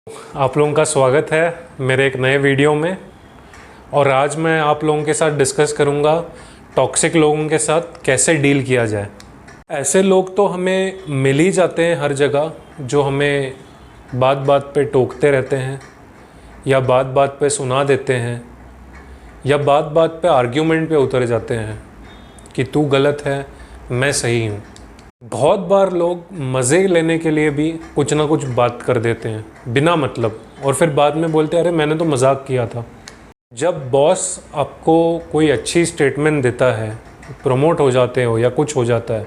आप लोगों का स्वागत है मेरे एक नए वीडियो में। और आज मैं आप लोगों के साथ डिस्कस करूंगा टॉक्सिक लोगों के साथ कैसे डील किया जाए। ऐसे लोग तो हमें मिल ही जाते हैं हर जगह, जो हमें बात बात पे टोकते रहते हैं या बात बात पे सुना देते हैं या बात बात पे आर्ग्यूमेंट पे उतर जाते हैं कि तू गलत है मैं सही हूँ। बहुत बार लोग मज़े लेने के लिए भी कुछ ना कुछ बात कर देते हैं बिना मतलब, और फिर बाद में बोलते हैं अरे मैंने तो मजाक किया था। जब बॉस आपको कोई अच्छी स्टेटमेंट देता है, प्रमोट हो जाते हो या कुछ हो जाता है,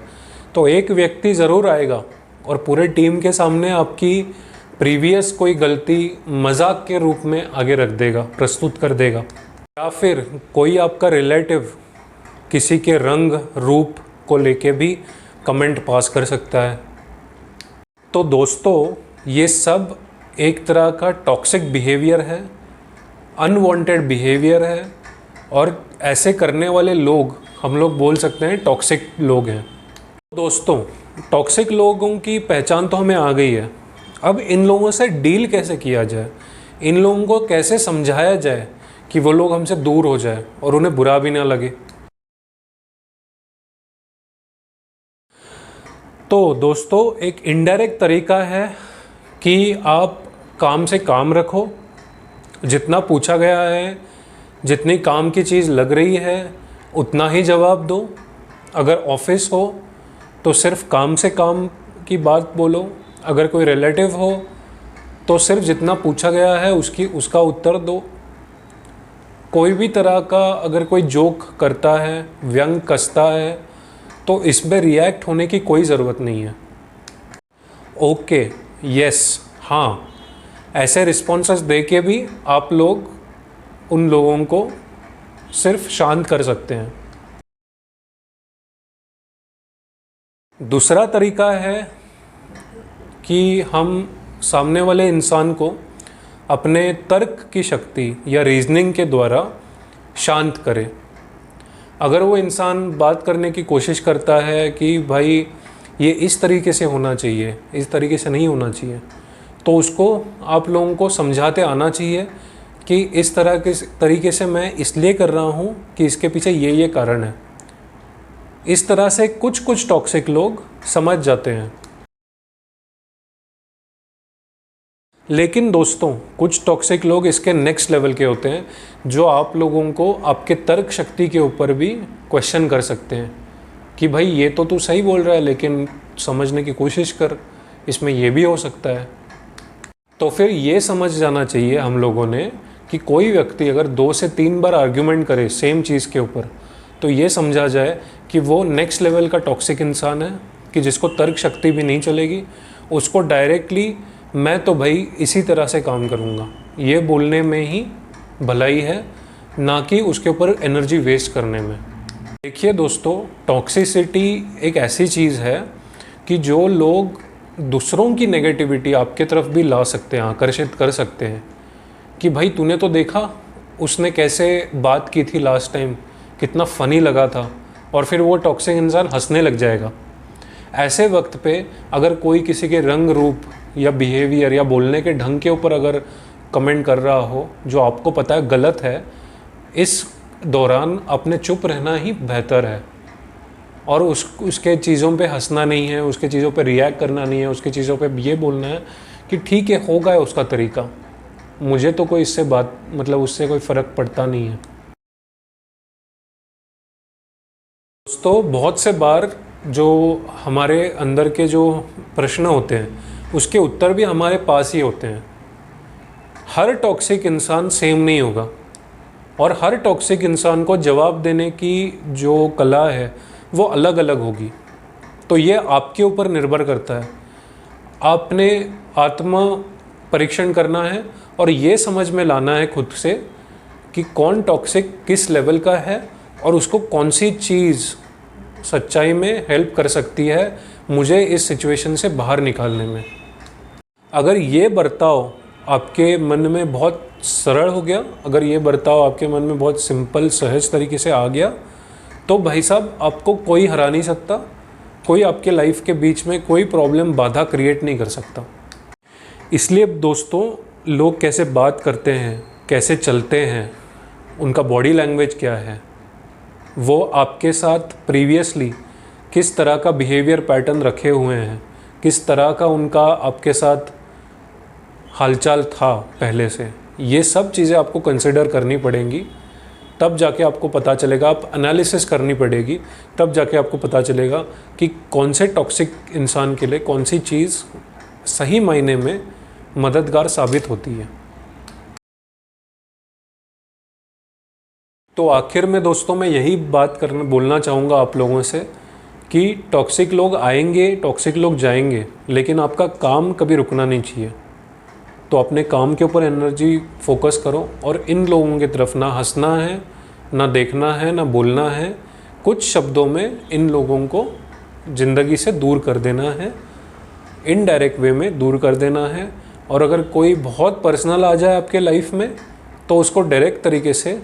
तो एक व्यक्ति ज़रूर आएगा और पूरे टीम के सामने आपकी प्रीवियस कोई गलती मजाक के रूप में आगे रख देगा, प्रस्तुत कर देगा। या फिर कोई आपका रिलेटिव किसी के रंग रूप को लेके भी कमेंट पास कर सकता है। तो दोस्तों, ये सब एक तरह का टॉक्सिक बिहेवियर है, अनवांटेड बिहेवियर है, और ऐसे करने वाले लोग हम लोग बोल सकते हैं टॉक्सिक लोग हैं। दोस्तों, टॉक्सिक लोगों की पहचान तो हमें आ गई है। अब इन लोगों से डील कैसे किया जाए, इन लोगों को कैसे समझाया जाए कि वो लोग हमसे दूर हो जाए और उन्हें बुरा भी ना लगे। तो दोस्तों, एक इनडायरेक्ट तरीका है कि आप काम से काम रखो, जितना पूछा गया है, जितनी काम की चीज़ लग रही है उतना ही जवाब दो। अगर ऑफिस हो तो सिर्फ काम से काम की बात बोलो, अगर कोई रिलेटिव हो तो सिर्फ जितना पूछा गया है उसका उत्तर दो। कोई भी तरह का अगर कोई जोक करता है, व्यंग कसता है, तो इसमें रिएक्ट होने की कोई ज़रूरत नहीं है। ओके, यस, हाँ, ऐसे रिस्पॉन्सेस दे के भी आप लोग उन लोगों को सिर्फ शांत कर सकते हैं। दूसरा तरीका है कि हम सामने वाले इंसान को अपने तर्क की शक्ति या रीजनिंग के द्वारा शांत करें। अगर वो इंसान बात करने की कोशिश करता है कि भाई ये इस तरीके से होना चाहिए, इस तरीके से नहीं होना चाहिए, तो उसको आप लोगों को समझाते आना चाहिए कि इस तरह के तरीके से मैं इसलिए कर रहा हूँ कि इसके पीछे ये कारण है। इस तरह से कुछ टॉक्सिक लोग समझ जाते हैं। लेकिन दोस्तों, कुछ टॉक्सिक लोग इसके नेक्स्ट लेवल के होते हैं, जो आप लोगों को आपके तर्क शक्ति के ऊपर भी क्वेश्चन कर सकते हैं कि भाई ये तो तू सही बोल रहा है, लेकिन समझने की कोशिश कर, इसमें ये भी हो सकता है। तो फिर ये समझ जाना चाहिए हम लोगों ने कि कोई व्यक्ति अगर 2 से 3 बार आर्ग्यूमेंट करे सेम चीज़ के ऊपर, तो ये समझा जाए कि वो नेक्स्ट लेवल का टॉक्सिक इंसान है, कि जिसको तर्क शक्ति भी नहीं चलेगी। उसको डायरेक्टली मैं तो भाई इसी तरह से काम करूँगा, ये बोलने में ही भलाई है, ना कि उसके ऊपर एनर्जी वेस्ट करने में। देखिए दोस्तों, टॉक्सिसिटी एक ऐसी चीज़ है कि जो लोग दूसरों की नेगेटिविटी आपके तरफ भी ला सकते हैं, आकर्षित कर सकते हैं कि भाई तूने तो देखा उसने कैसे बात की थी लास्ट टाइम, कितना फ़नी लगा था, और फिर वो टॉक्सिक इंसान हंसने लग जाएगा। ऐसे वक्त पे अगर कोई किसी के रंग रूप या बिहेवियर या बोलने के ढंग के ऊपर अगर कमेंट कर रहा हो जो आपको पता है गलत है, इस दौरान अपने चुप रहना ही बेहतर है। और उसके चीज़ों पे हंसना नहीं है, उसके चीज़ों पे रिएक्ट करना नहीं है, उसके चीज़ों पे ये बोलना है कि ठीक है, होगा है उसका तरीका, मुझे तो कोई इससे उससे कोई फ़र्क पड़ता नहीं है। दोस्तों, बहुत से बार जो हमारे अंदर के जो प्रश्न होते हैं उसके उत्तर भी हमारे पास ही होते हैं। हर टॉक्सिक इंसान सेम नहीं होगा, और हर टॉक्सिक इंसान को जवाब देने की जो कला है वो अलग अलग होगी। तो ये आपके ऊपर निर्भर करता है। आपने आत्मा परीक्षण करना है और ये समझ में लाना है खुद से कि कौन टॉक्सिक किस लेवल का है और उसको कौन सी चीज़ सच्चाई में हेल्प कर सकती है मुझे इस सिचुएशन से बाहर निकालने में। अगर ये बर्ताव आपके मन में बहुत सरल हो गया, अगर ये बर्ताव आपके मन में बहुत सिंपल सहज तरीके से आ गया, तो भाई साहब आपको कोई हरा नहीं सकता, कोई आपके लाइफ के बीच में कोई प्रॉब्लम बाधा क्रिएट नहीं कर सकता। इसलिए दोस्तों, लोग कैसे बात करते हैं, कैसे चलते हैं, उनका बॉडी लैंग्वेज क्या है, वो आपके साथ प्रीवियसली किस तरह का बिहेवियर पैटर्न रखे हुए हैं, किस तरह का उनका आपके साथ हालचाल था पहले से, ये सब चीज़ें आपको कंसिडर करनी पड़ेंगी। तब जाके आपको पता चलेगा, आप एनालिसिस करनी पड़ेगी, तब जाके आपको पता चलेगा कि कौन से टॉक्सिक इंसान के लिए कौन सी चीज़ सही मायने में मददगार साबित होती है। तो आखिर में दोस्तों मैं यही बात बोलना चाहूँगा आप लोगों से कि टॉक्सिक लोग आएंगे, टॉक्सिक लोग जाएंगे, लेकिन आपका काम कभी रुकना नहीं चाहिए। तो अपने काम के ऊपर एनर्जी फोकस करो और इन लोगों की तरफ ना हंसना है, ना देखना है, ना बोलना है। कुछ शब्दों में इन लोगों को ज़िंदगी से दूर कर देना है, इनडायरेक्ट वे में दूर कर देना है। और अगर कोई बहुत पर्सनल आ जाए आपके लाइफ में तो उसको डायरेक्ट तरीके से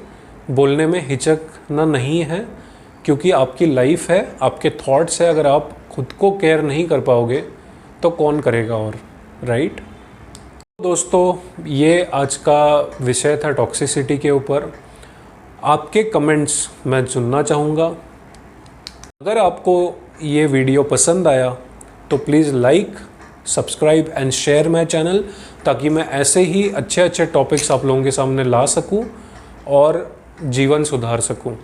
बोलने में हिचकना नहीं है, क्योंकि आपकी लाइफ है, आपके थॉट्स है। अगर आप खुद को केयर नहीं कर पाओगे तो कौन करेगा, और राइट। दोस्तों ये आज का विषय था टॉक्सिसिटी के ऊपर। आपके कमेंट्स मैं सुनना चाहूँगा। अगर आपको ये वीडियो पसंद आया तो please like, subscribe and share my channel, ताकि मैं ऐसे ही अच्छे अच्छे टॉपिक्स आप लोगों के सामने ला सकूं और जीवन सुधार सकूं।